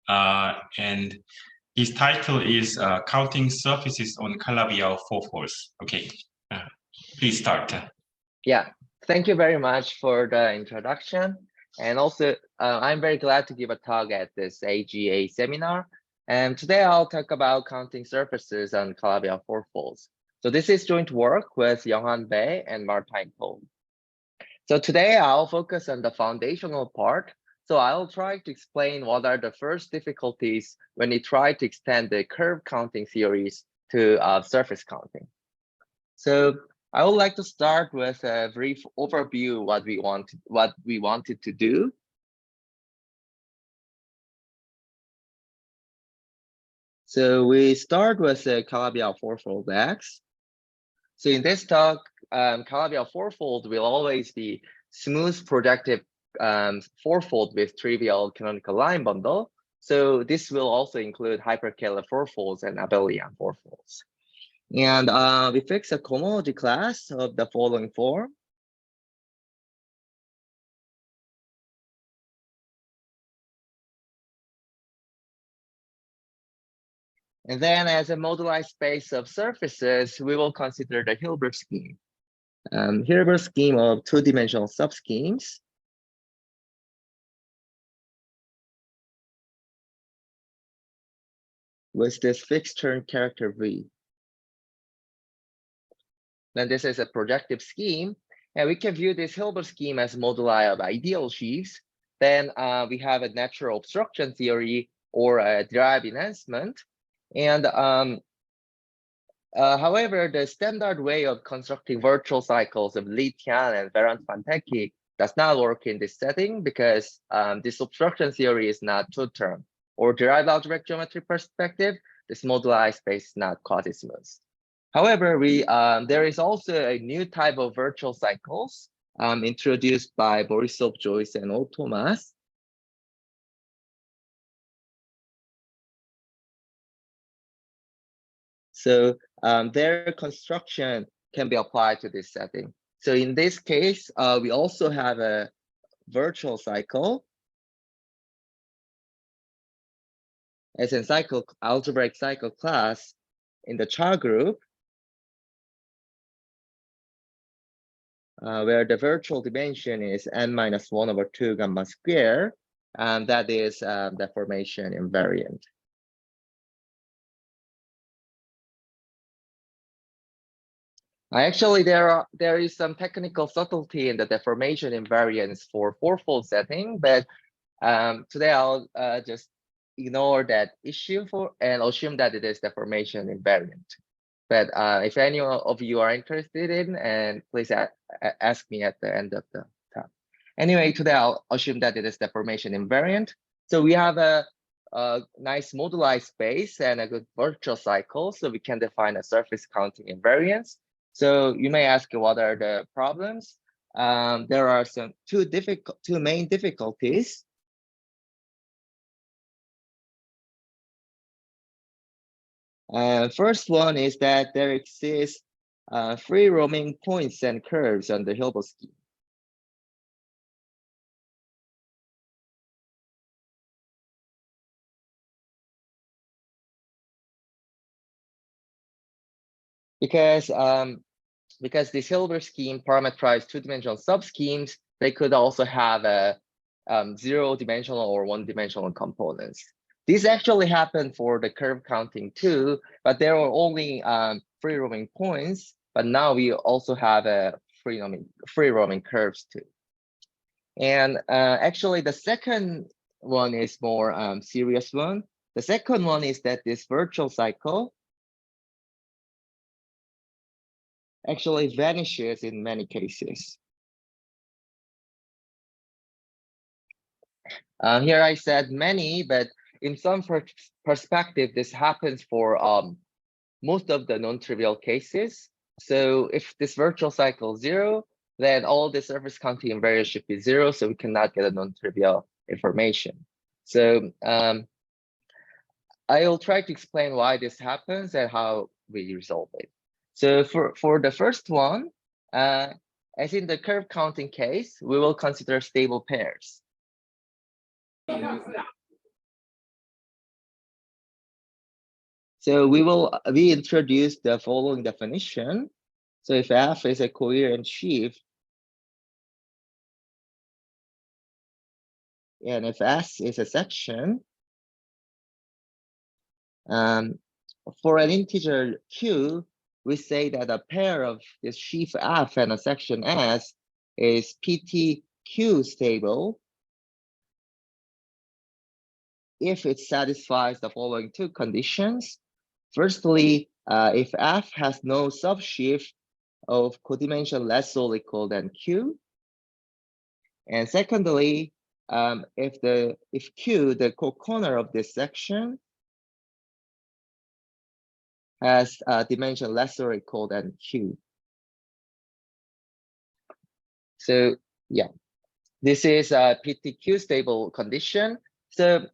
and his title is Counting Surfaces on Calabi-Yau fourfolds. Okay, please start. Yeah, thank you very much for the introduction. And also, I'm very glad to give a talk at this AGA seminar. And today I'll talk about counting surfaces on Calabi-Yau fourfolds. So this is joint work with Younghan Bae and Martijn Kool. So today I'll focus on the foundational part. So I'll try to explain what are the first difficulties when you try to extend the curve counting theories to surface counting. So I would like to start with a brief overview what we wanted to do. So we start with the Calabi-Yau fourfold X. So in this talk, Calabi-Yau fourfold will always be smooth projective fourfold with trivial canonical line bundle. So this will also include hyperkähler fourfolds and abelian fourfolds. And we fix a cohomology class of the following form. And then as a moduli space of surfaces, we will consider the Hilbert scheme. Hilbert scheme of two-dimensional subschemes. With this fixed term character V. Then this is a projective scheme. And we can view this Hilbert scheme as moduli of ideal sheaves. Then we have a natural obstruction theory or a derived enhancement. And however, the standard way of constructing virtual cycles of Li Tian and Ferrand-Fantecchi does not work in this setting because this obstruction theory is not two-term. Or derived algebraic geometry perspective, this moduli space is not quasi-smooth. However, there is also a new type of virtual cycles introduced by Borisov, Joyce, and O. Thomas. So their construction can be applied to this setting. So in this case, we also have a virtual cycle as a algebraic cycle class in the Char group, where the virtual dimension is n-1/2 gamma square, and that is deformation invariant. Actually, there is some technical subtlety in the deformation invariance for fourfold setting, but today I'll just ignore that issue and assume that it is deformation invariant. But if any of you are interested in, and please ask me at the end of the talk. Anyway, today I'll assume that it is deformation invariant. So we have a nice moduli space and a good virtual cycle, so we can define a surface counting invariance. So you may ask, what are the problems? There are two main difficulties. First one is that there exists free roaming points and curves on the Hilbert scheme. Because this Hilbert scheme parameterized two-dimensional subschemes, they could also have a zero-dimensional or one-dimensional components. This actually happened for the curve counting too, but there were only free roaming points. But now we also have a free roaming curves too. And actually, the second one is more serious one. The second one is that this virtual cycle actually vanishes in many cases. Here I said many, but in some perspective, this happens for most of the non-trivial cases. So if this virtual cycle is 0, then all the surface counting invariance should be 0, so we cannot get a non-trivial information. So I will try to explain why this happens and how we resolve it. So for the first one, as in the curve counting case, we will consider stable pairs. So we introduce the following definition. So if F is a coherent sheaf, and if S is a section, for an integer Q, we say that a pair of this sheaf F and a section S is PTQ stable if it satisfies the following two conditions. Firstly, if F has no subsheaf of codimension less or equal than Q. And secondly, if Q, the co-corner of this section, has a dimension less or equal than Q. So yeah, this is a PTQ stable condition. So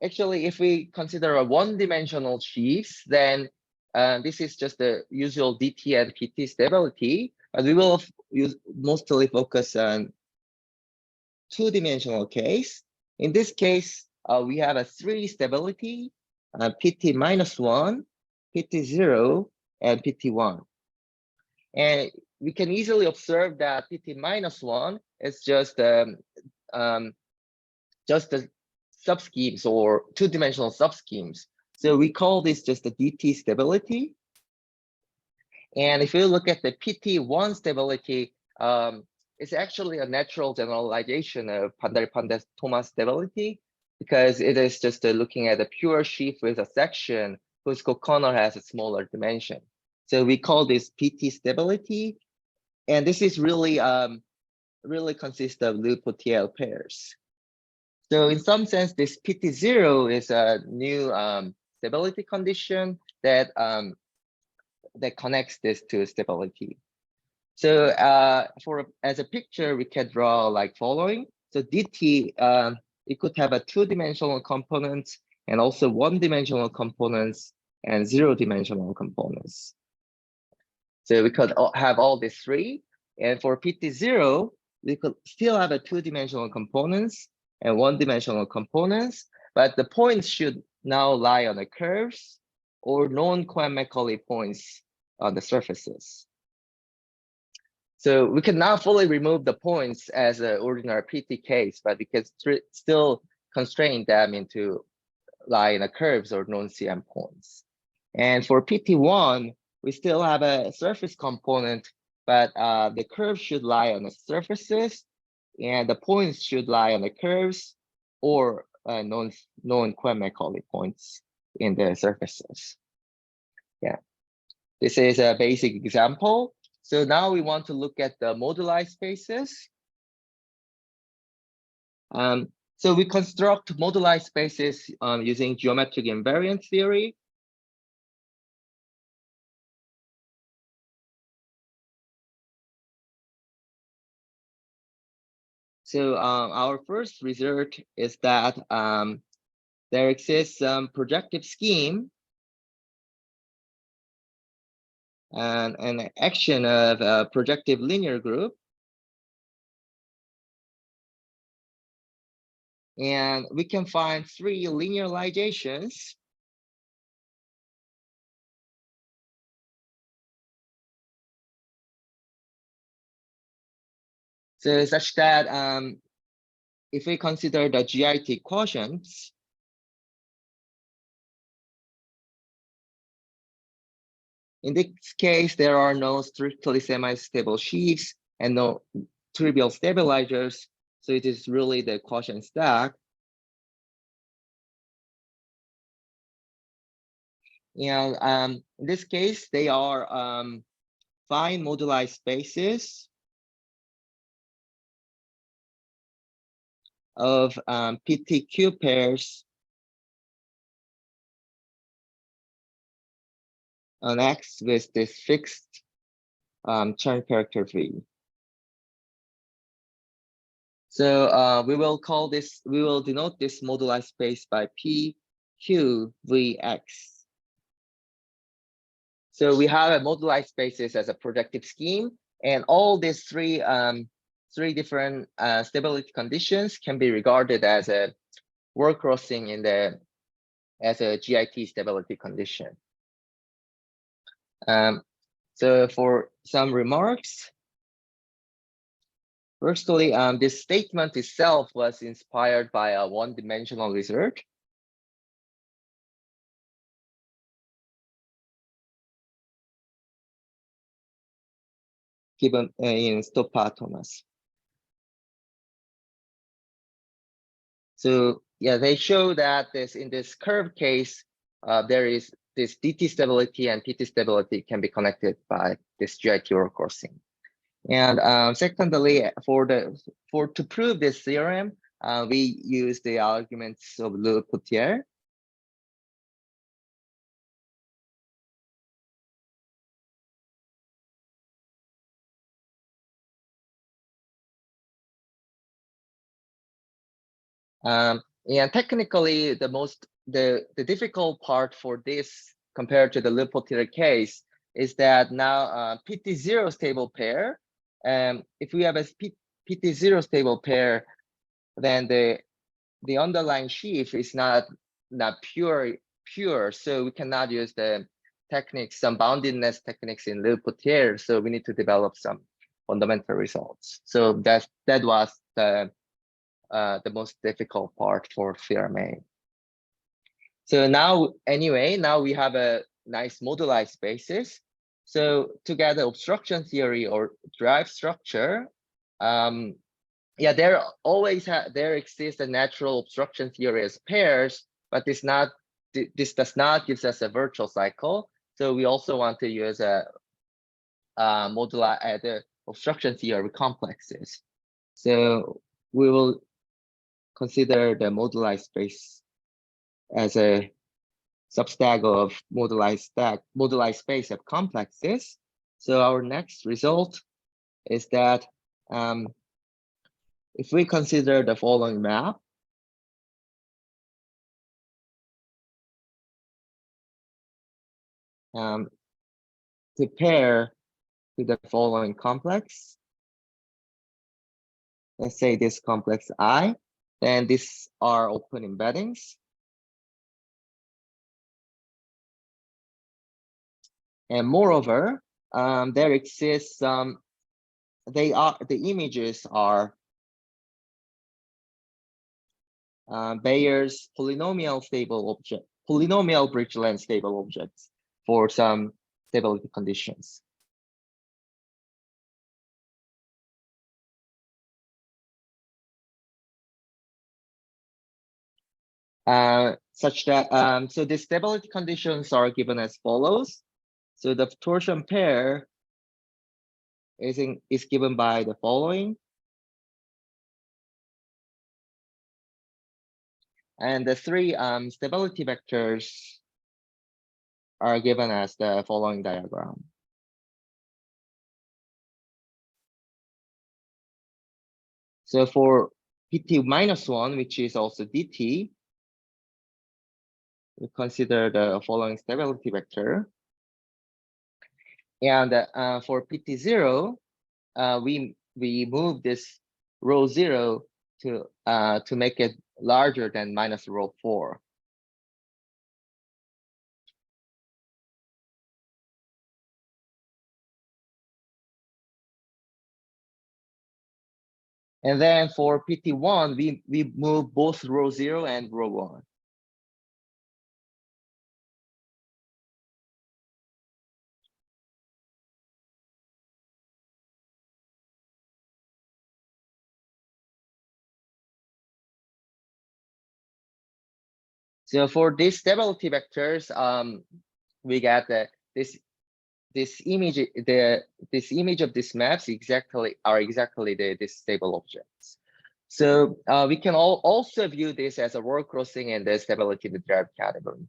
actually, if we consider a one-dimensional sheaves, then this is just the usual DT and PT stability. But we will mostly focus on two-dimensional case. In this case, we have a three stability, PT -1, PT 0, and PT 1. And we can easily observe that PT -1 is just the subschemes or two-dimensional subschemes. So we call this just the DT stability. And if you look at the PT1 stability, it's actually a natural generalization of Pandari-Thomas stability, because it is just looking at a pure sheaf with a section whose co-corner has a smaller dimension. So we call this PT stability, and this is really really consists of Liouville-Potier pairs. So in some sense, this PT0 is a new stability condition that that connects this to stability. So as a picture, we can draw like following. So DT, it could have a two-dimensional components and also one-dimensional components and zero-dimensional components. So we could have all these three. And for PT0, we could still have a two-dimensional components and one-dimensional components, but the points should now lie on the curves or non-Cohen-Macaulay points on the surfaces. So we can now fully remove the points as an ordinary PT case, but we can still constrain them into lie in the curves or non-CM points. And for PT1, we still have a surface component, but the curve should lie on the surfaces and the points should lie on the curves or non-Cohen-Macaulay points in the surfaces. Yeah, this is a basic example. So now we want to look at the moduli spaces. So we construct moduli spaces using geometric invariant theory. So our first result is that there exists some projective scheme and an action of a projective linear group. And we can find three linearizations. So such that if we consider the GIT quotients, in this case, there are no strictly semi-stable sheaves and no trivial stabilizers. So it is really the quotient stack. And in this case, they are fine moduli spaces of PTQ pairs on X with this fixed Chern character V. So we will denote this moduli space by PQVX. So we have a moduli spaces as a projective scheme, and all these three different stability conditions can be regarded as a word crossing in the as a GIT stability condition. So for some remarks, firstly, this statement itself was inspired by a one-dimensional research. Given in Stoppa-Thomas. So yeah, they show that in this curve case, there is this DT stability and PT stability can be connected by this GIT coursing. And secondly, to prove this theorem, we use the arguments of Le Potier. And technically, the difficult part for this compared to the Le Potier case is that now PT0 stable pair. If we have a PT0 stable pair, then the underlying sheaf is not pure, so we cannot use the techniques, some boundedness techniques in Le Potier. So we need to develop some fundamental results. So that was the most difficult part for theorem A. So now, anyway, now we have a nice modularized basis. So to get the obstruction theory or drive structure, yeah, there exists a natural obstruction theory as pairs, but this does not give us a virtual cycle. So we also want to use a the obstruction theory complexes. So we will consider the modularized space as a substack of modularized space of complexes. So our next result is that if we consider the following map, to pair to the following complex, let's say this complex I, then these are open embeddings. And moreover, there exists the images are Bayer's polynomial bridge length stable objects for some stability conditions. Such that so the stability conditions are given as follows. So the torsion pair is given by the following. And the three stability vectors are given as the following diagram. So for PT-1, which is also DT, we consider the following stability vector. And for PT0, we move this rho 0 to make it larger than minus rho 4. And then for PT1, we move both rho 0 and rho 1. So for these stability vectors, we get this image of these maps are exactly the stable objects. So we can also view this as a word crossing in the stability in the derived category.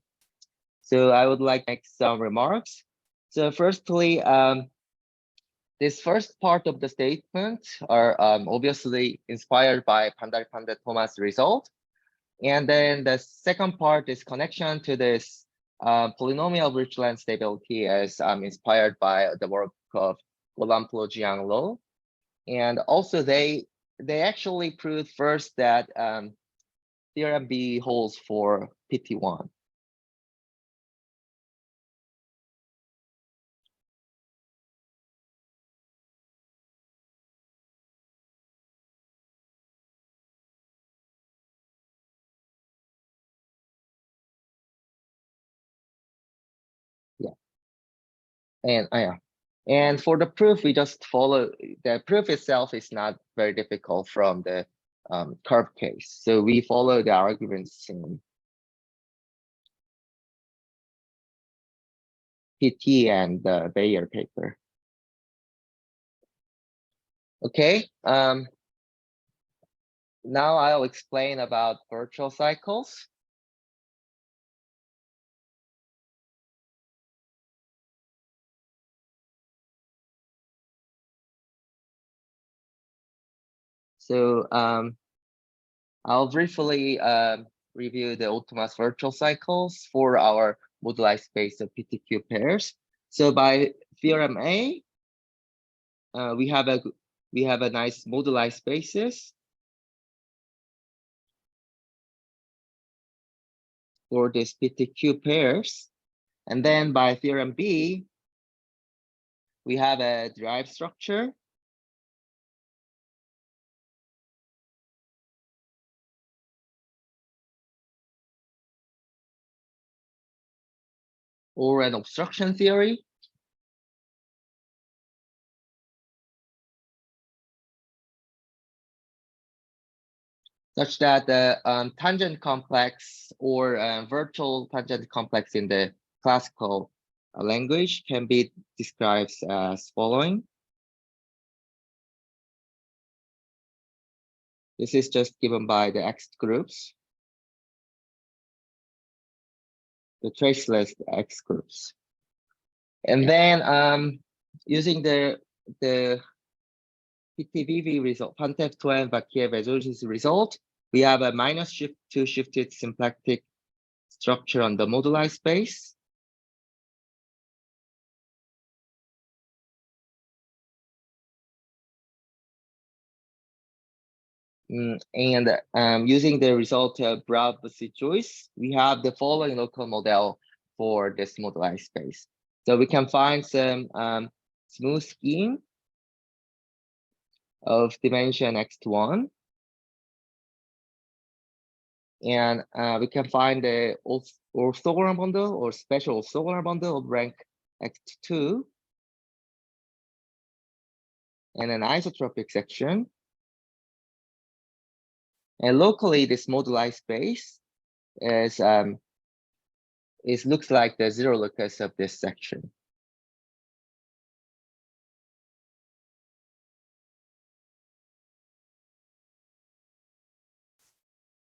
So I would like to make some remarks. So firstly, this first part of the statement are obviously inspired by Pandari-Thomas result. And then the second part is connection to this polynomial bridge length stability as inspired by the work of Golampo-Jiang Lo. And also they actually proved first that theorem B holds for PT1. Yeah. And for the proof, we just follow the proof itself is not very difficult from the curve case. So we follow the arguments in PT and the Bayer paper. Okay. Now I'll explain about virtual cycles. So I'll briefly review the Ultima's virtual cycles for our moduli space of PTQ pairs. So by theorem A, we have a nice moduli spaces for these PTQ pairs, and then by theorem B, we have a derived structure. Or an obstruction theory. Such that the tangent complex or virtual tangent complex in the classical language can be described as following. This is just given by the X groups, the traceless X groups. And then using the PTVV result, Pantev-Toen-Bakiev-Vezhur's result, we have a minus shift to shifted symplectic structure on the moduli space. And using the result of Brav-Joyce, we have the following local model for this moduli space. So we can find some smooth scheme of dimension x1. And we can find the orthogonal bundle or special orthogonal bundle of rank x2 and an isotropic section. And locally, this moduli space looks like the zero locus of this section.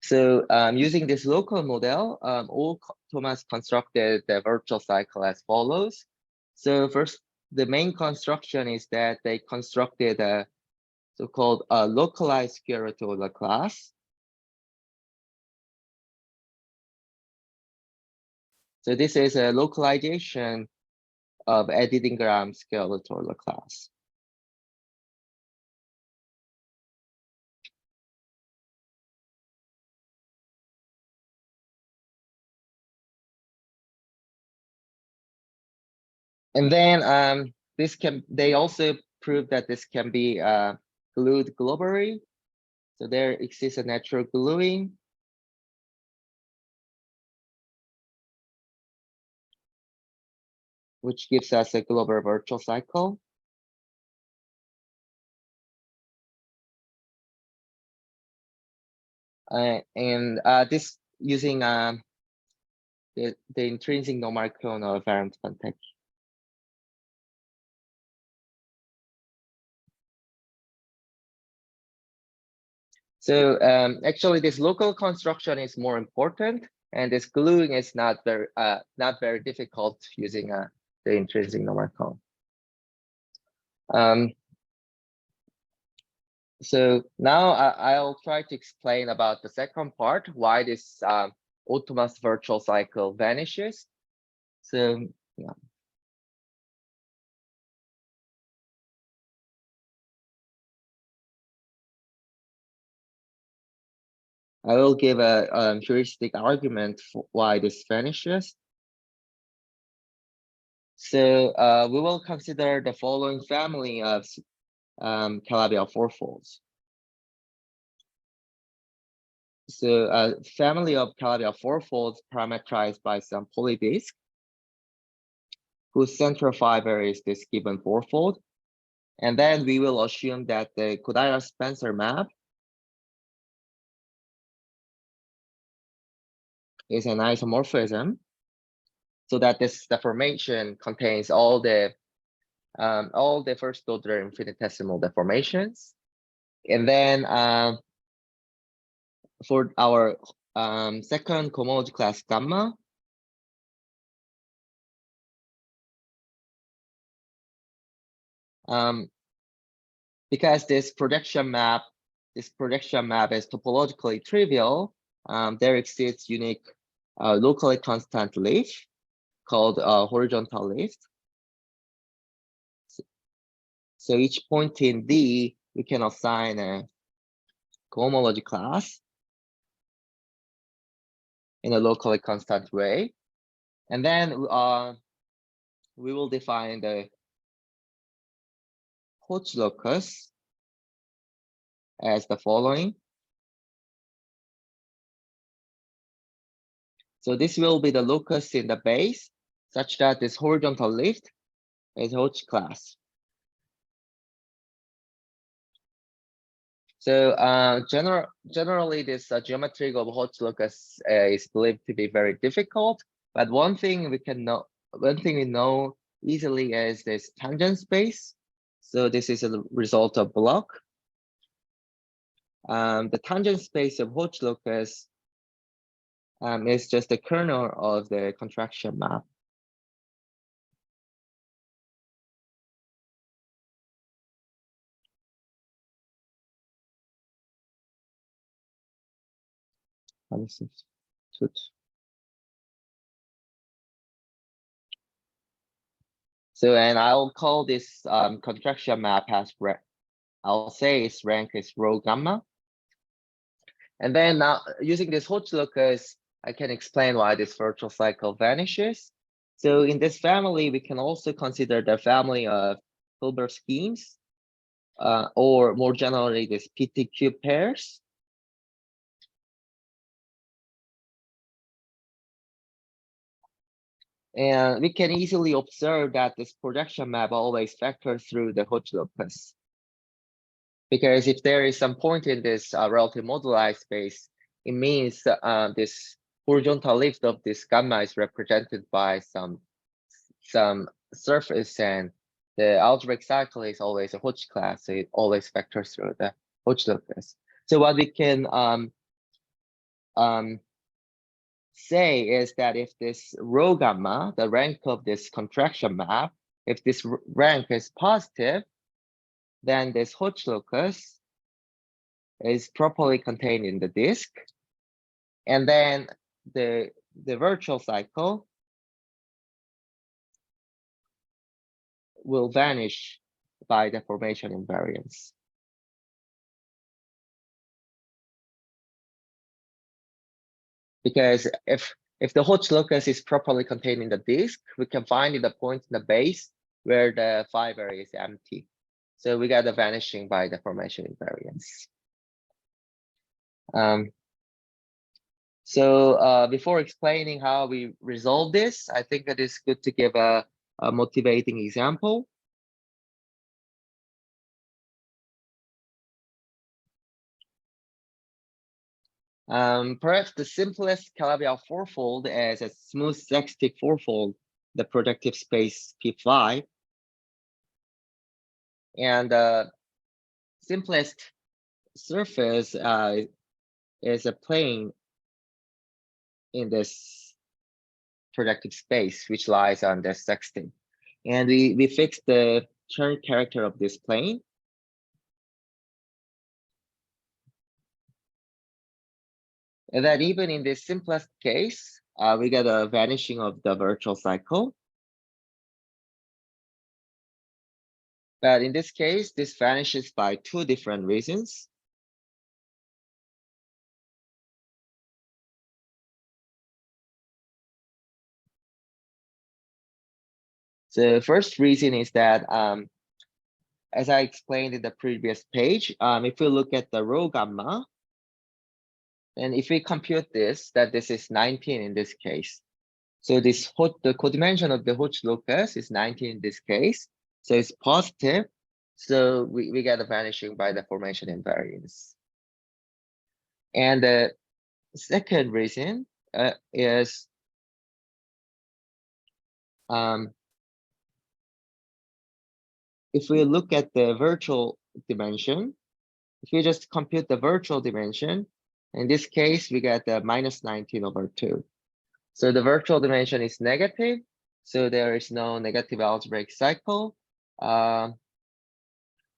So using this local model, all Thomas constructed the virtual cycle as follows. So first, the main construction is that they constructed a so-called localized square root of the class. So this is a localization of Eddy-Dingram square root of the class. And then they also prove that this can be glued globally. So there exists a natural gluing. Which gives us a global virtual cycle. And this using the intrinsic normal cone of Arendt Pantek. So actually, this local construction is more important, and this gluing is not very difficult using the intrinsic normal cone. So now I'll try to explain about the second part, why this Ultima's virtual cycle vanishes. So yeah. I will give a heuristic argument for why this vanishes. So we will consider the following family of Calabi-Yau fourfolds. So family of Calabi-Yau fourfolds parameterized by some polydisk whose central fiber is this given fourfold. And then we will assume that the Kodaira-Spencer map is an isomorphism, so that this deformation contains all the first order infinitesimal deformations. And then for our second cohomology class gamma, because this projection map is topologically trivial, there exists unique locally constant lift called horizontal lift. So each point in D, we can assign a cohomology class in a locally constant way. And then we will define the Hoche locus as the following. So this will be the locus in the base, such that this horizontal lift is Hoche class. So generally, this geometry of Hoche locus is believed to be very difficult. But one thing we know easily is this tangent space. So this is a result of Bloch. The tangent space of Hoche locus is just the kernel of the contraction map. So, and I'll call this contraction map as I'll say its rank is rho gamma. And then now using this Hoche locus, I can explain why this virtual cycle vanishes. So in this family, we can also consider the family of Hilbert schemes, or more generally, this PT-cube pairs. And we can easily observe that this projection map always factors through the Hoche locus. Because if there is some point in this relative moduli space, it means this horizontal lift of this gamma is represented by some surface, and the algebraic cycle is always a Hoche class, so it always factors through the Hoche locus. So what we can say is that if this rho gamma, the rank of this contraction map, if this rank is positive, then this Hoche locus is properly contained in the disk. And then the virtual cycle will vanish by deformation invariance. Because if the Hoche locus is properly contained in the disk, we can find the point in the base where the fiber is empty. So we got the vanishing by deformation invariance. So before explaining how we resolve this, I think that it's good to give a motivating example. Perhaps the simplest Calabi-Yau fourfold is a smooth sextic fourfold, the projective space P5. And the simplest surface is a plane in this projective space, which lies on the sexting. And we fix the Chern character of this plane. And then even in this simplest case, we get a vanishing of the virtual cycle. But in this case, this vanishes by two different reasons. The first reason is that, as I explained in the previous page, if we look at the rho gamma, and if we compute this, that this is 19 in this case. So the codimension of the Hodge locus is 19 in this case. So it's positive. So we get a vanishing by deformation invariance. And the second reason is if we look at the virtual dimension, if we just compute the virtual dimension, in this case, we get the -19/2. So the virtual dimension is negative. So there is no negative algebraic cycle.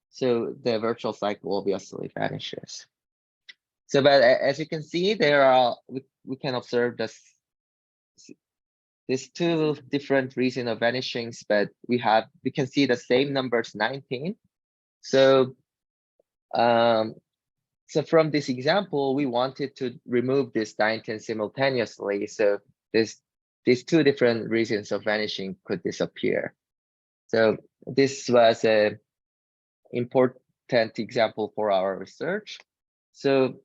So the virtual cycle obviously vanishes. So, but as you can see, there are we can observe this. There's two different reasons of vanishings, but we can see the same numbers 19. So so from this example, we wanted to remove this 19 simultaneously. So these two different reasons of vanishing could disappear. So this was an important example for our research. So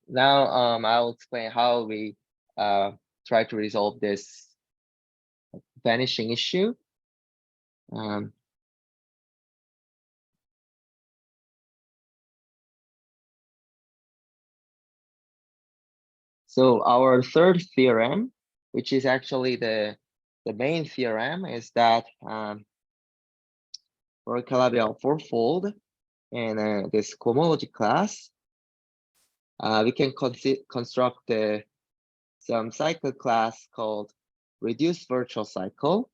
now I'll explain how we try to resolve this vanishing issue. So our third theorem, which is actually the main theorem, is that for a Calabi-Yau fourfold in this cohomology class, we can construct some cycle class called reduced virtual cycle.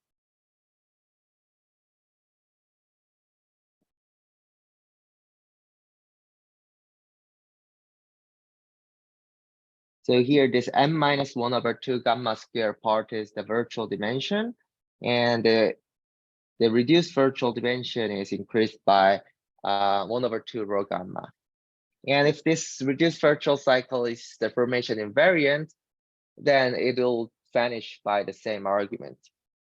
So here, this m-1/2 gamma square part is the virtual dimension, and the reduced virtual dimension is increased by 1/2 rho gamma. And if this reduced virtual cycle is deformation invariant, then it will vanish by the same argument.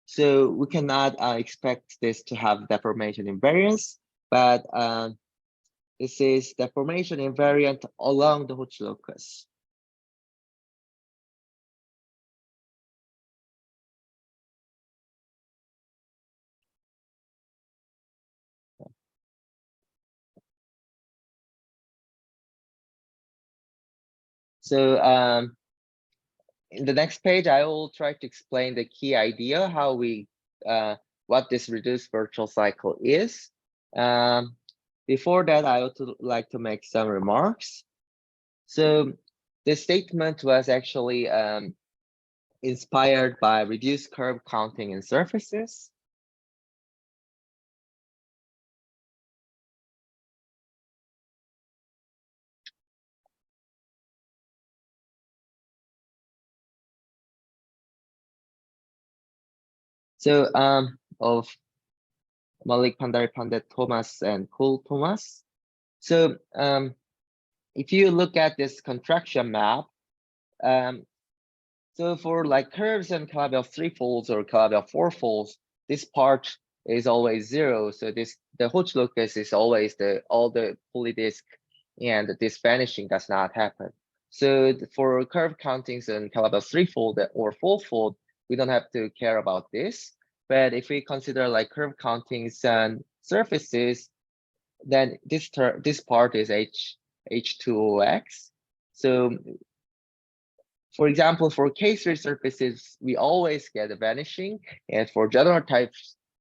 So we cannot expect this to have deformation invariance, but this is deformation invariant along the Hodge locus. So in the next page, I will try to explain the key idea, how we what this reduced virtual cycle is. Before that, I would like to make some remarks. So the statement was actually inspired by reduced curve counting in surfaces. So of Malik Pandari Pandit Thomas and Kuhl Thomas. So if you look at this contraction map, so for like curves and Calabi-Yau threefolds or Calabi-Yau fourfolds, this part is always 0. So the Hodge locus is always all the polydisk, and this vanishing does not happen. So for curve countings and Calabi-Yau threefold or fourfold, we don't have to care about this. But if we consider like curve countings and surfaces, then this part is H2OX. So for example, for K3 surfaces, we always get a vanishing, and for general type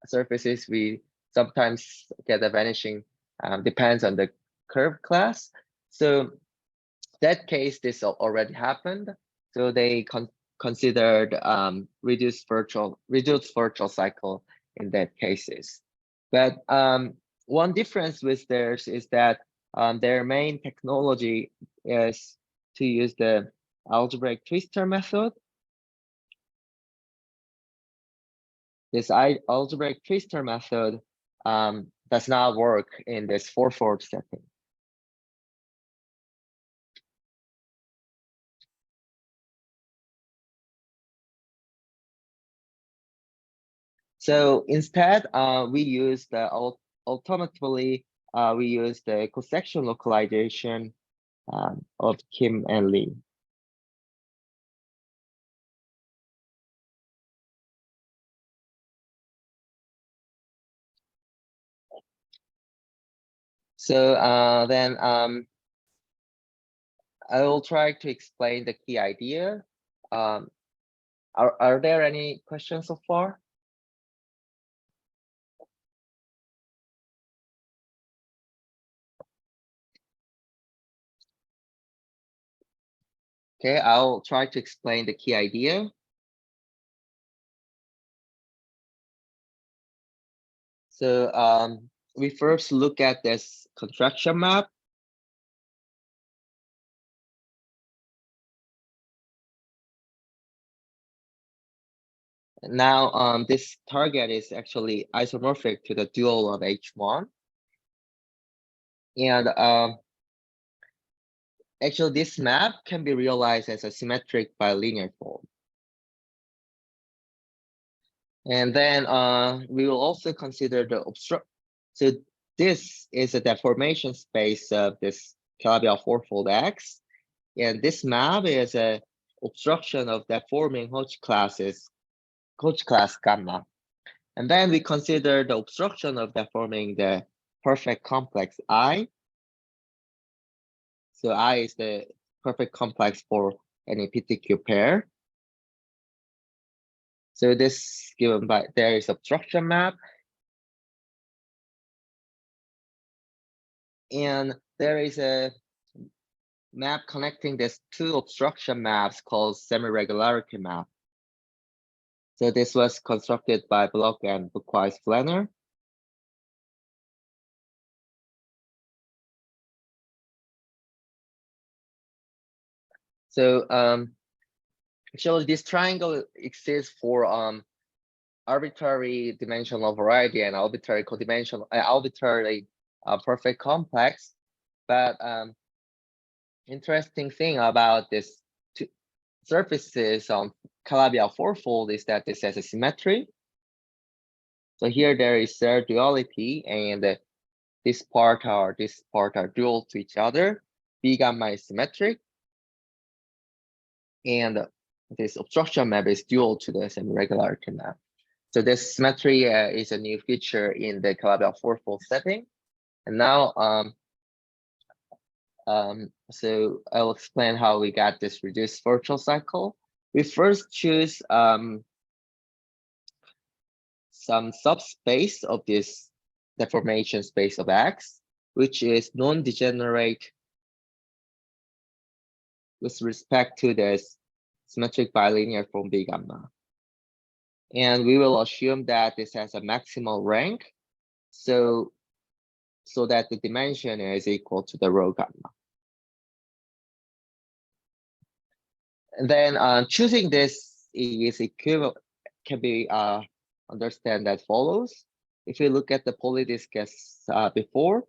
surfaces, we sometimes get a vanishing, depends on the curve class. So that case, this already happened. So they considered reduced virtual cycle in that cases. But one difference with theirs is that their main technology is to use the algebraic twister method. This algebraic twister method does not work in this fourfold setting. So instead, we use ultimately we use the cosection localization of Kim and Lee. So then I will try to explain the key idea. Are there any questions so far? Okay, I'll try to explain the key idea. So we first look at this contraction map. Now this target is actually isomorphic to the dual of H1. And actually this map can be realized as a symmetric bilinear form. And then we will also consider the obstruct. So this is a deformation space of this Calabi-Yau fourfold X. And this map is a obstruction of deforming Hodge class gamma. And then we consider the obstruction of deforming the perfect complex I. So I is the perfect complex for any PTQ pair. So this given by there is obstruction map. And there is a map connecting these two obstruction maps called semi-regularity map. So this was constructed by Bloch and Boukweis-Flener. So actually this triangle exists for arbitrary dimensional variety and arbitrary codimensional, arbitrary perfect complex. But interesting thing about this two surfaces on Calabi-Yau fourfold is that this has a symmetry. So here there is their duality, and this part are dual to each other. B gamma is symmetric, and this obstruction map is dual to the semi-regularity map. So this symmetry is a new feature in the Calabi-Yau fourfold setting. And now, so I'll explain how we got this reduced virtual cycle. We first choose some subspace of this deformation space of X, which is non-degenerate with respect to this symmetric bilinear form B gamma. And we will assume that this has a maximal rank, so that the dimension is equal to the rho gamma. And then choosing this is equivalent can be understand that follows. If you look at the polydisc as before,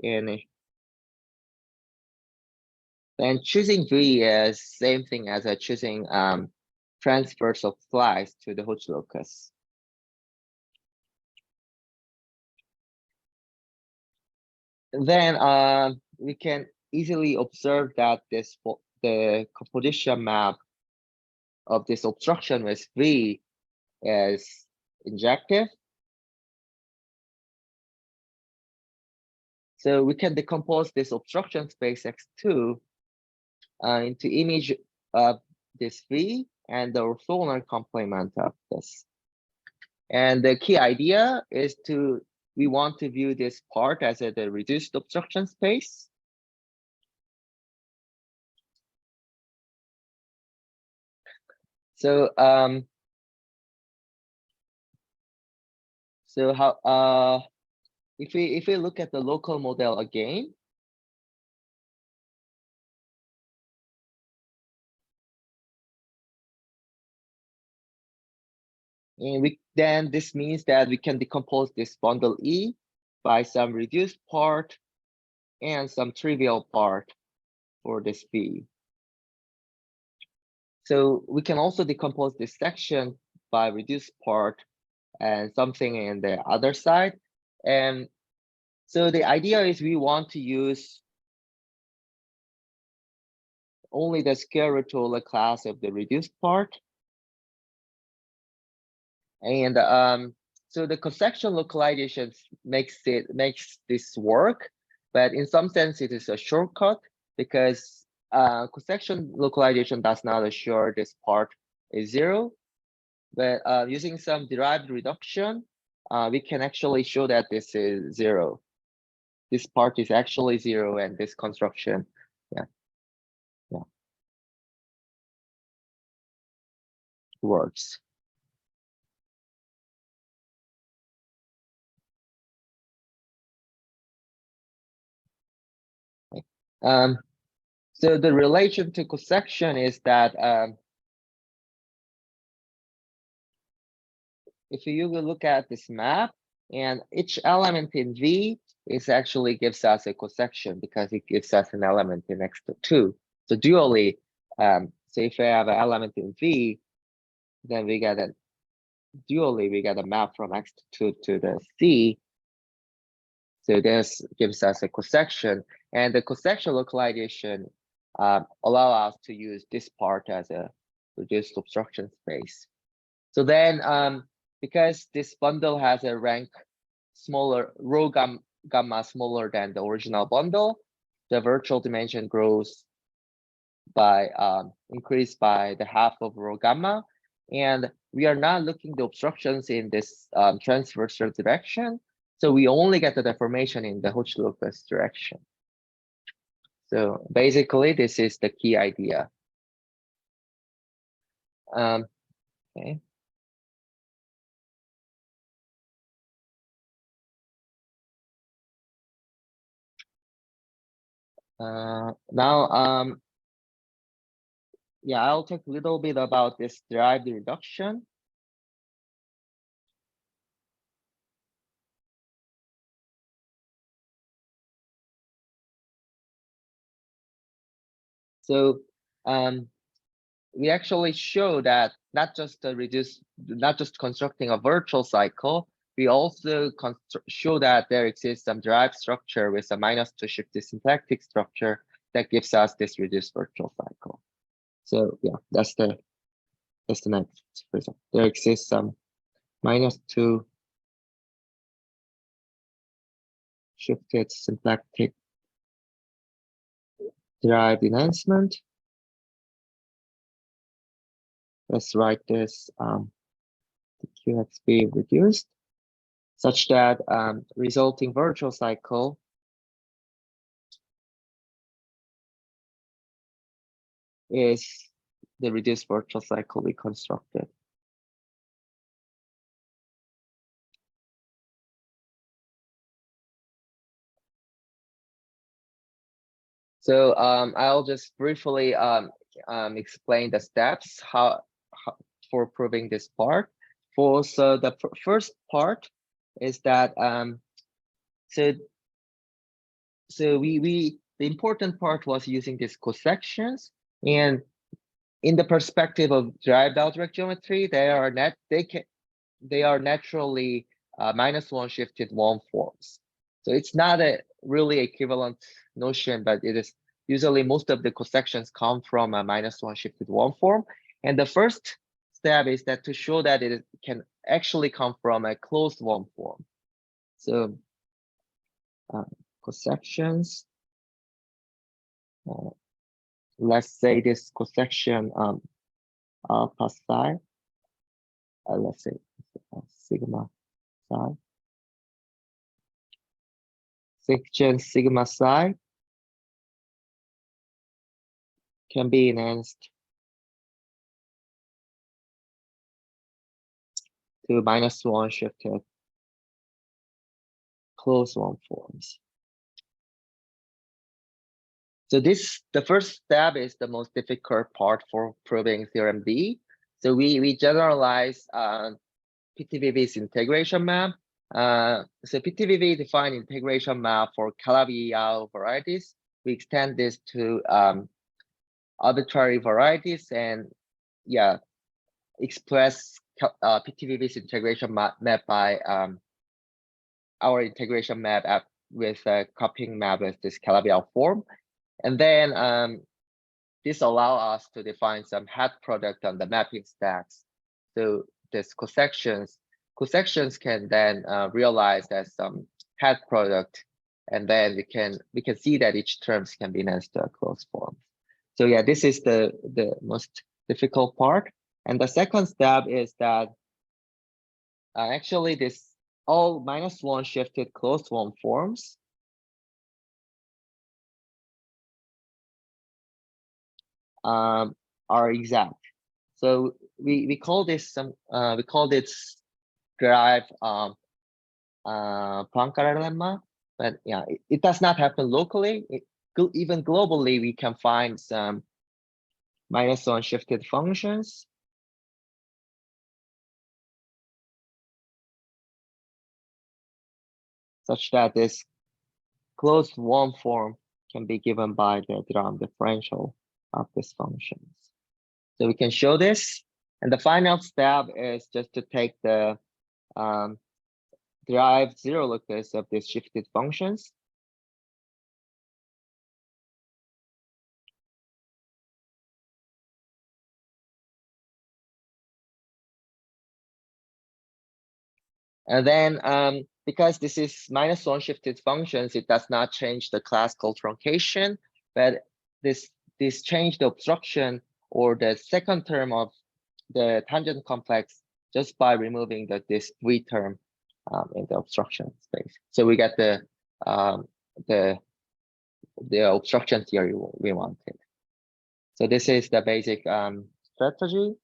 and then choosing V is same thing as choosing transverse of slice to the Hodge locus. Then we can easily observe that the composition map of this obstruction with V is injective. So we can decompose this obstruction space X2 into image of this V and the orthogonal complement of this. And the key idea is we want to view this part as the reduced obstruction space. So how if we look at the local model again, and then this means that we can decompose this bundle E by some reduced part and some trivial part for this V. So we can also decompose this section by reduced part and something in the other side. And so the idea is we want to use only the square root Euler class of the reduced part. And so the conceptual localization makes this work. but in some sense it is a shortcut because cosection localization does not assure this part is 0. But using some derived reduction, we can actually show that this is 0. This part is actually 0, and this construction, works. So the relation to cosection is that if you will look at this map, and each element in V is actually gives us a cosection because it gives us an element in X2. So dually, so if I have an element in V, then we get a dually we get a map from X2 to the C. So this gives us a cosection, and the cosection localization allow us to use this part as a reduced obstruction space. So then, because this bundle has a rank smaller, rho gamma smaller than the original bundle, the virtual dimension grows by increased by the half of rho gamma, and we are not looking the obstructions in this transversal direction. So we only get the deformation in the Hodge-Lopez direction. So basically, this is the key idea. Okay. Now, yeah, I'll talk a little bit about this derived reduction. So we actually show that not just constructing a virtual cycle, we also show that there exists some derived structure with a -2 shifted symplectic structure that gives us this reduced virtual cycle. So yeah, that's the next result. There exists some -2 shifted symplectic derived enhancement. Let's write this the QXB reduced such that resulting virtual cycle is the reduced virtual cycle we constructed. So I'll just briefly explain the steps for proving this part. So the first part is that so the important part was using these cosections, and in the perspective of derived algebraic geometry, they are naturally -1 shifted one forms. So it's not a really equivalent notion, but it is usually most of the cosections come from a -1 shifted one form. And the first step is that to show that it can actually come from a closed one form. So cosections, let's say this cosection alpha psi, let's say sigma psi. Section sigma psi can be enhanced to -1 shifted closed one forms. So the first step is the most difficult part for proving theorem D. So we generalize PTVV's integration map. So PTVV define integration map for Calabi-Yau varieties. We extend this to arbitrary varieties, and yeah, express PTVV's integration map by our integration map with a copying map with this Calabi-Yau form. And then this allows us to define some hat product on the mapping stacks. So this cosections can then realize as some hat product and then we can see that each terms can be enhanced to a closed form. So yeah, this is the most difficult part. And the second step is that actually this all -1 shifted closed form forms are exact. So we call this we call this derived Poincare lemma, but yeah, it does not happen locally. Even globally, we can find some -1 shifted functions. Such that this closed form form can be given by the Dirac differential of these functions. So we can show this. And the final step is just to take the derived zero locus of these shifted functions. And then because this is -1 shifted functions, it does not change the classical truncation, but this change the obstruction or the second term of the tangent complex just by removing this 3 term in the obstruction space. So we get the obstruction theory we wanted. So this is the basic strategy.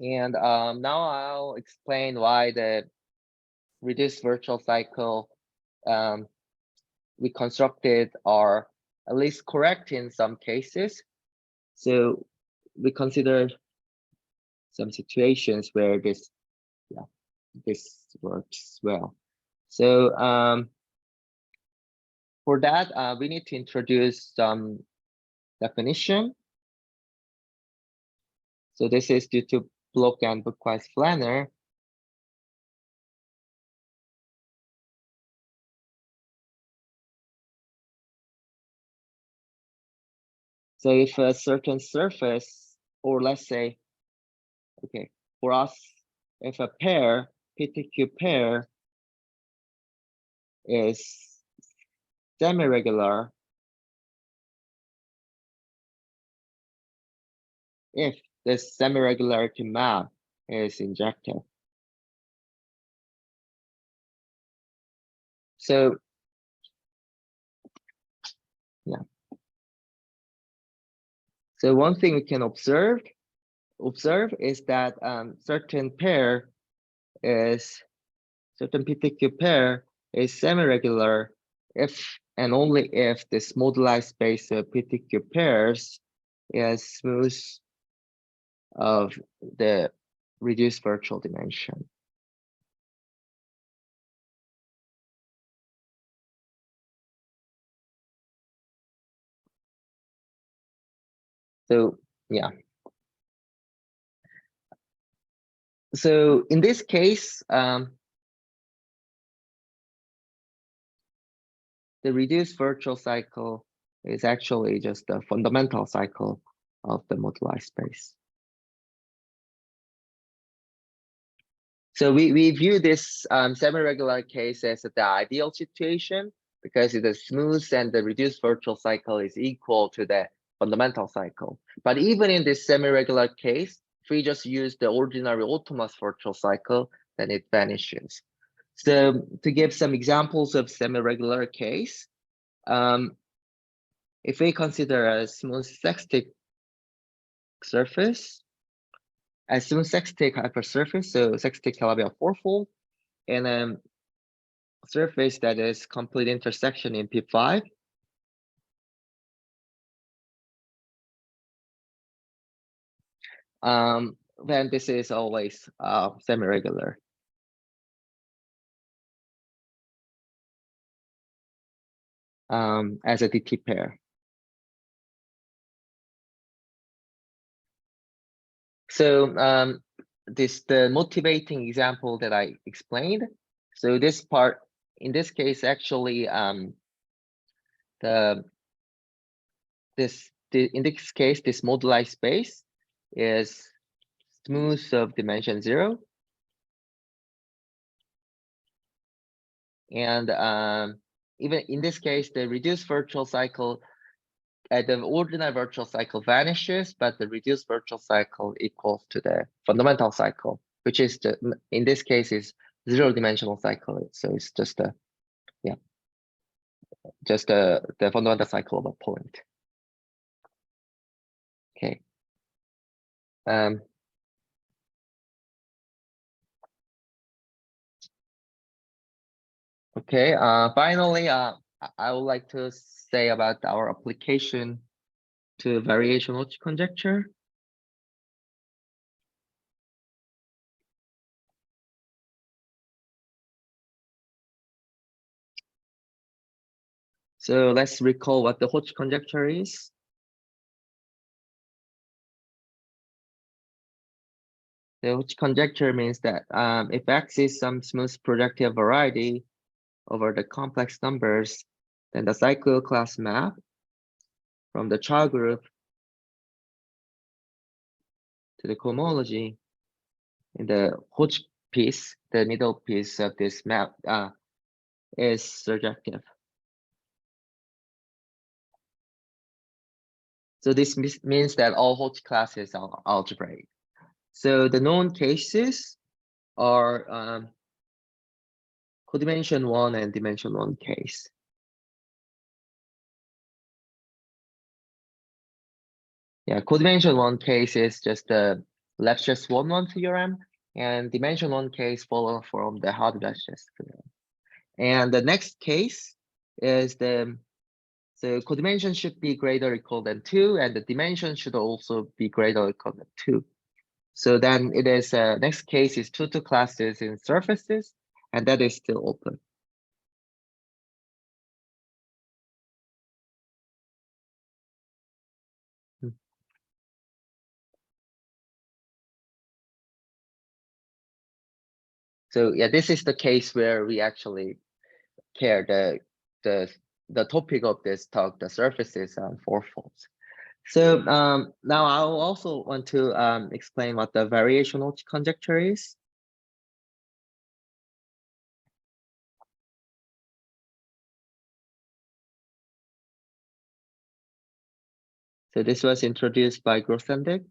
And now I'll explain why the reduced virtual cycle we constructed are at least correct in some cases. So we consider some situations where this works well. So for that, we need to introduce some definition. So this is due to Bloch and Boukweis-Flanner. So if a certain surface, or let's say, okay, for us, if a pair, PTQ pair, is semi-regular, if this semi-regularity map is injected. So yeah. So one thing we can observe is that certain PTQ pair is semi-regular if and only if this moduli space of PTQ pairs is smooth of the reduced virtual dimension. So yeah. So in this case, the reduced virtual cycle is actually just a fundamental cycle of the moduli space. So we view this semi-regular case as the ideal situation because it is smooth and the reduced virtual cycle is equal to the fundamental cycle. But even in this semi-regular case, if we just use the ordinary autonomous virtual cycle, then it vanishes. So to give some examples of semi-regular case, if we consider a smooth sextic surface, a smooth sextic hypersurface, so sextic Calabi-Yau fourfold, and a surface that is complete intersection in P5, then this is always semi-regular. As a DT pair. So the motivating example that I explained. So this part, in this case, actually, in this case, this moduli space is smooth of dimension 0. And even in this case, the reduced virtual cycle, the ordinary virtual cycle vanishes, but the reduced virtual cycle equals to the fundamental cycle, which is in this case is zero-dimensional cycle. So it's just the fundamental cycle of a point. Okay. Okay. Finally, I would like to say about our application to variation Hodge conjecture. So let's recall what the Hodge conjecture is. The Hodge conjecture means that if X is some smooth projective variety over the complex numbers, then the cyclic class map from the child group to the cohomology in the Hodge piece, the middle piece of this map, is surjective. So this means that all Hodge classes are algebraic. So the known cases are codimension 1 and dimension 1 case. Yeah, codimension 1 case is just the Lefschetz-Volmar theorem, and dimension 1 case follow from the Hard-Lefschetz theorem. And the next case is so codimension should be greater or equal than 2, and the dimension should also be greater or equal than 2. So then it is next case is 2 classes in surfaces, and that is still open. So yeah, this is the case where we actually care the topic of this talk, the surfaces and fourfolds. So now I will also want to explain what the variation Hodge conjecture is. So this was introduced by Grothendieck.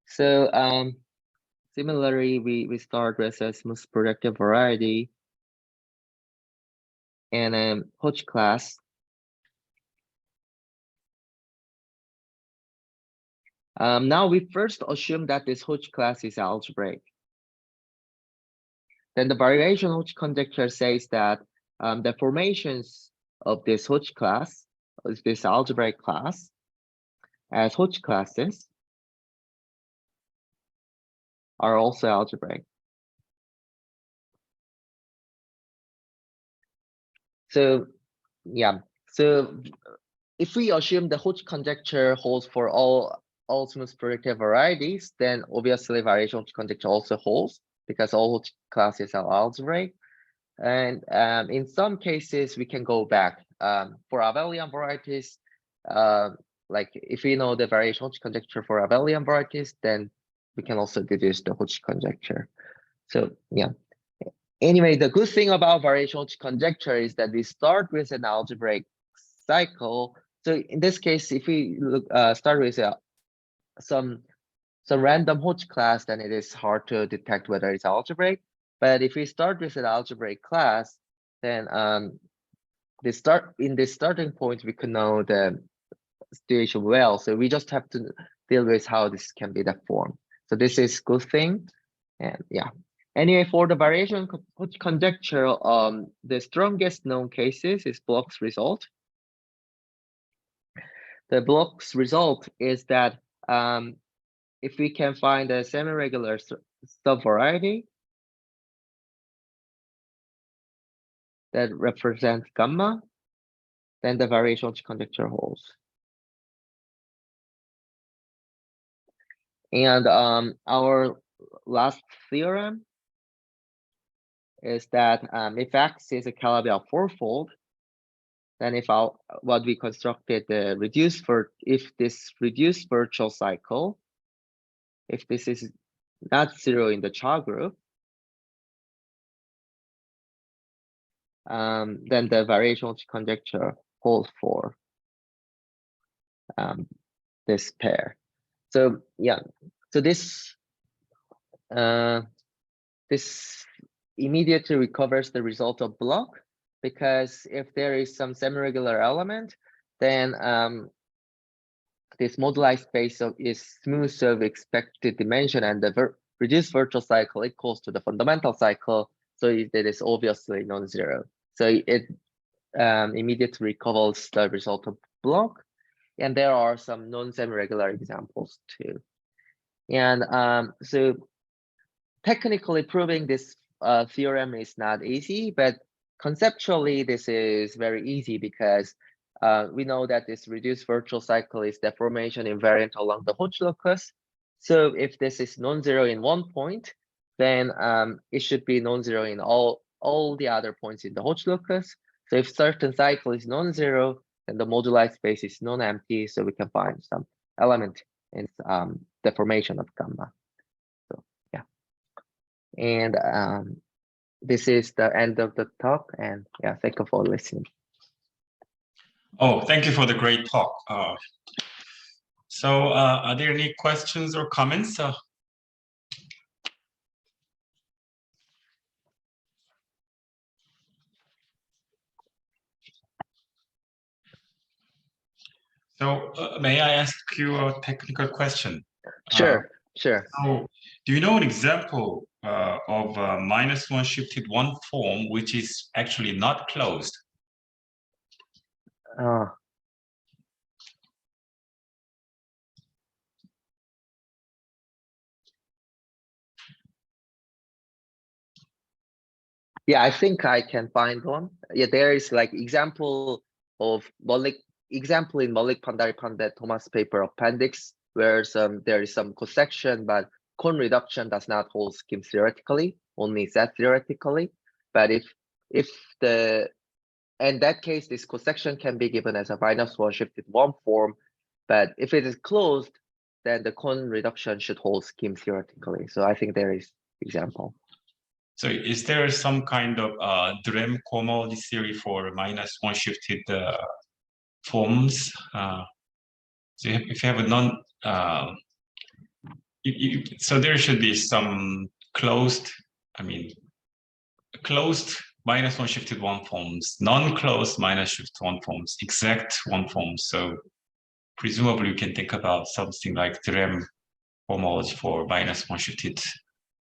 So similarly, we start with a smooth projective variety and Hodge class. Now we first assume that this Hodge class is algebraic. Then the variation Hodge conjecture says that the formations of this Hodge class, this algebraic class, as Hodge classes are also algebraic. So yeah, so if we assume the Hodge conjecture holds for all smooth projective varieties, then obviously variation Hodge conjecture also holds because all Hodge classes are algebraic. And in some cases, we can go back for abelian varieties. Like if we know the variation Hodge conjecture for abelian varieties, then we can also deduce the Hodge conjecture. So yeah. Anyway, the good thing about variation Hodge conjecture is that we start with an algebraic cycle. So in this case, if we look start with some random Hodge class, then it is hard to detect whether it's algebraic. But if we start with an algebraic class, then in this starting point, we can know the situation well. So we just have to deal with how this can be deformed. So this is good thing. And yeah. Anyway, for the variation Hodge conjecture, the strongest known cases is Bloch's result. The Bloch's result is that if we can find a semi-regular subvariety that represents gamma, then the variation Hodge conjecture holds. And our last theorem is that if X is a Calabi-Yau fourfold, then if what we constructed the if this reduced virtual cycle, if this is not zero in the child group, then the variational conjecture holds for this pair. So yeah, so this this immediately recovers the result of block, because if there is some semi-regular element, then this moduli space is smooth of expected dimension, and the reduced virtual cycle equals to the fundamental cycle, so it is obviously non-zero. So it immediately recovers the result of block, and there are some non-semi-regular examples too. And so technically proving this theorem is not easy, but conceptually this is very easy, because we know that this reduced virtual cycle is deformation invariant along the Hodge locus. So if this is non-zero in one point, then it should be non-zero in all the other points in the Hodge locus. So if certain cycle is non-zero, then the moduli space is non-empty, so we can find some element in deformation of gamma. So yeah, and this is the end of the talk, and yeah, thank you for listening. Oh, thank you for the great talk. So are there any questions or comments? So may I ask you a technical question? Sure, sure. So do you know an example of a -1 shifted one form which is actually not closed? Yeah, I think I can find one. Yeah, there is like example of example in Malik Pandaripandet Thomas paper appendix, where there is some cosection, but cone reduction does not hold scheme theoretically, only set theoretically. But if in that case, this cosection can be given as a -1 shifted one form, but if it is closed, then the cone reduction should hold scheme theoretically. So I think there is example. So is there some kind of Drem cohomology theory for -1 shifted forms? So if you have a so there should be some closed, closed -1 shifted one forms, non-closed -shifted one forms, exact one forms. So presumably you can think about something like Drem cohomology for -1 shifted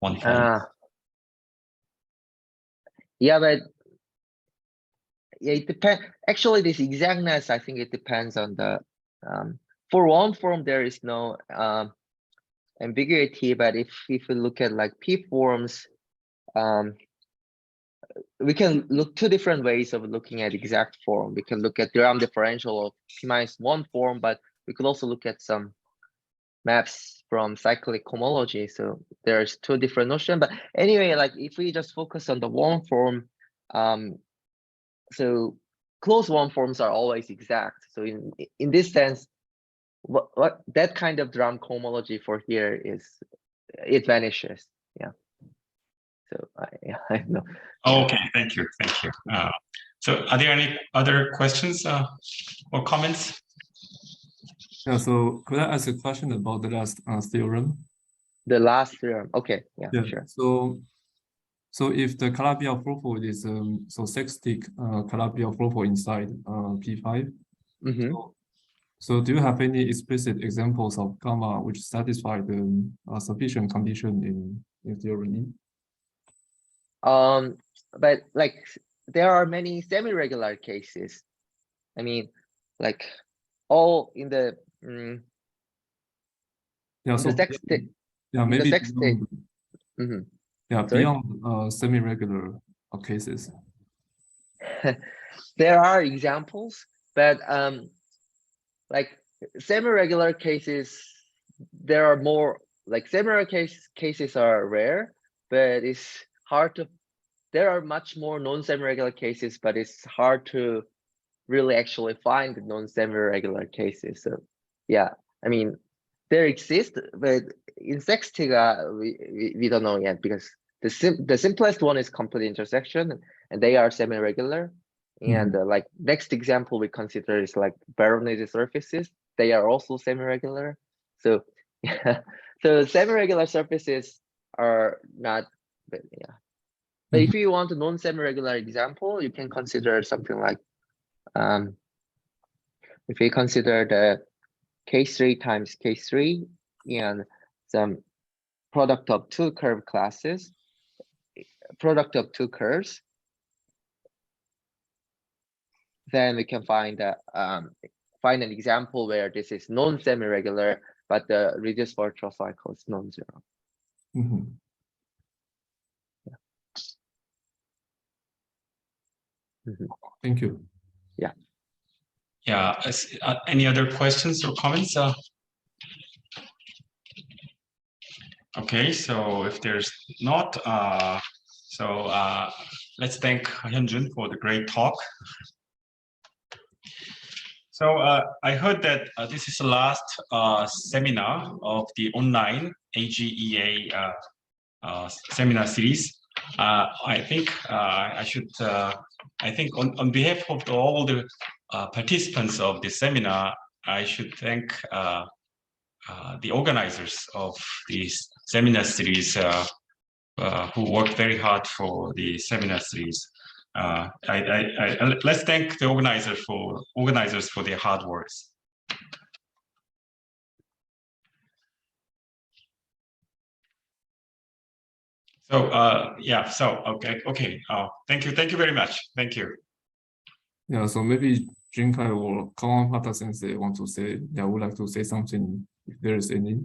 one form. Yeah, but yeah, it depends. Actually, this exactness, I think it depends on the for one form there is no ambiguity, but if we look at like P forms, we can look two different ways of looking at exact form. We can look at Drem differential of P-1 form, but we could also look at some maps from cyclic cohomology. So there's two different notions. But anyway, like if we just focus on the one form, so closed one forms are always exact. So in this sense, what that kind of Drem cohomology for here is, it vanishes. Yeah. So I know. Okay, thank you. So are there any other questions or comments? Yeah, so could I ask a question about the last theorem? The last theorem. Okay, yeah, sure. So if the Calabi-Yau is so sextic Calabi-Yau inside P5, so do you have any explicit examples of gamma which satisfy the sufficient condition in theorem E? But like there are many semi-regular cases. I mean, like all in the sextate. Yeah, maybe. Yeah, Sorry? beyond semi-regular cases. There are examples, but like semi-regular cases, there are more, like semi-regular cases are rare, but it's hard to, there are much more non-semi-regular cases, but it's hard to really actually find the non-semi-regular cases. So yeah, I mean, there exist, but in Sextiga, we don't know yet, because the simplest one is complete intersection, and they are semi-regular. And like next example we consider is like Veronese surfaces. They are also semi-regular. So yeah, so semi-regular surfaces are not, but yeah. But if you want a non-semi-regular example, you can consider something like, if you consider the K3 times K3 and some product of two curve classes, product of two curves, then we can find an example where this is non-semi-regular, but the reduced virtual cycle is non-zero. Thank you. Yeah. Any other questions or comments? Okay, so if there's not, let's thank Hyunjun for the great talk. So I heard that this is the last seminar of the online AGEA seminar series. I think I should, I think on behalf of all the participants of this seminar, I should thank the organizers of this seminar series who worked very hard for the seminar series. Let's thank the organizers for their hard works. So yeah, so okay. Thank you very much. Thank you. Yeah, so maybe Junkai or Kawamata sensei want to say, yeah, would like to say something if there is any.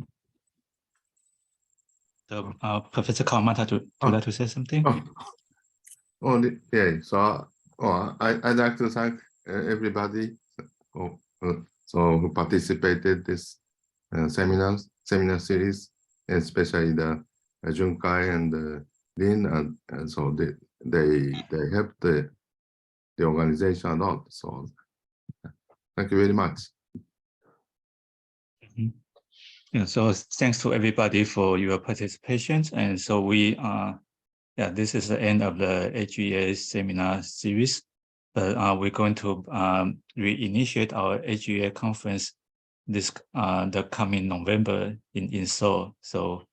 Professor Kawamata would like to say something. Yeah. So I'd like to thank everybody who participated this seminar series, especially the Junkai and Lin, and so they helped the organization a lot. So thank you very much. Yeah, so thanks to everybody for your participation. And so we yeah, this is the end of the AGEA seminar series, but we're going to reinitiate our AGEA conference this the coming November in Seoul. So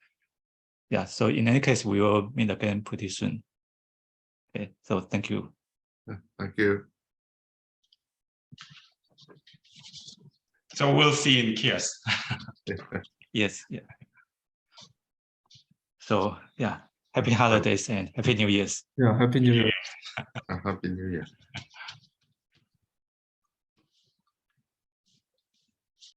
yeah, so in any case, we will meet again pretty soon. Okay, so thank you. Thank you. So we'll see in Kiosk. Yes, yeah. So yeah, happy holidays and happy New Year's. Yeah, Happy New Year. Happy New Year.